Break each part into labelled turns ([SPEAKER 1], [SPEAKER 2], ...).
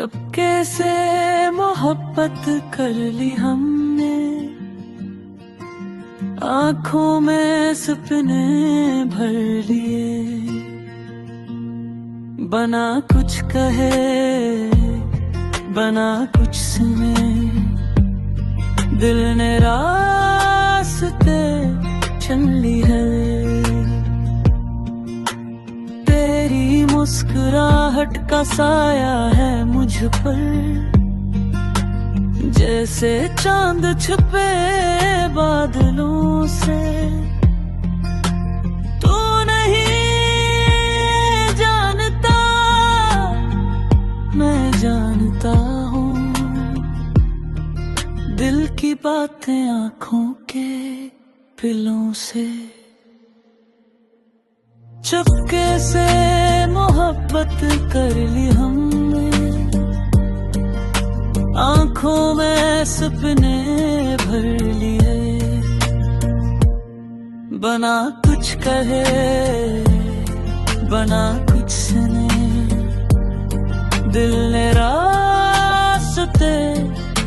[SPEAKER 1] चुपके से मोहब्बत कर ली हमने, आंखों में सपने भर लिए। बना कुछ कहे बना कुछ सुने, दिल ने रास्ते चुन ली है। तेरी मुस्कुराहट का साया है मुझ पर, जैसे चांद छुपे बादलों से। तू नहीं जानता मैं जानता हूँ, दिल की बातें आँखों के पिलों से। चुपके से मोहब्बत कर ली हमने, आंखों में सपने भर लिए। बना कुछ कहे बना कुछ सुने, दिल ने रास्ते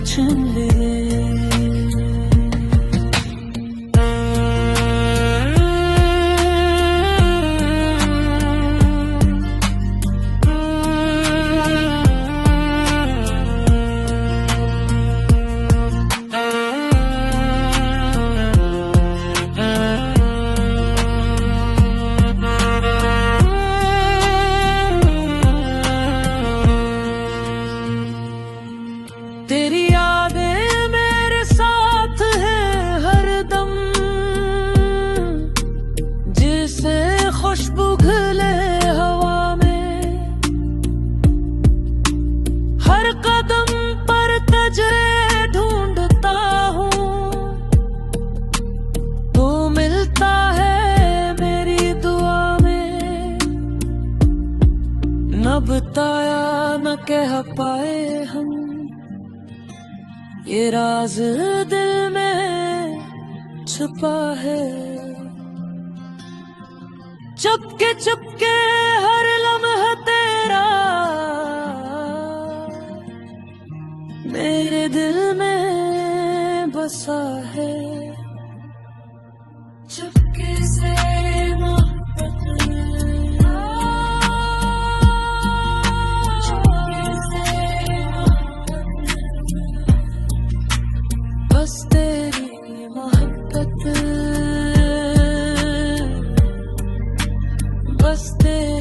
[SPEAKER 1] चुन लिए। तेरी यादें मेरे साथ है हरदम, जिसे खुशबू घुले हवा में। हर कदम पर तुझे ढूंढता हूँ, तो मिलता है मेरी दुआ में। न बताया न कह पाए हम, ये राज दिल में छुपा है। चुपके चुपके हर लम्हा तेरा मेरे दिल में बसा है। चुपके से बस तेरी मोहब्बत, बस तेरी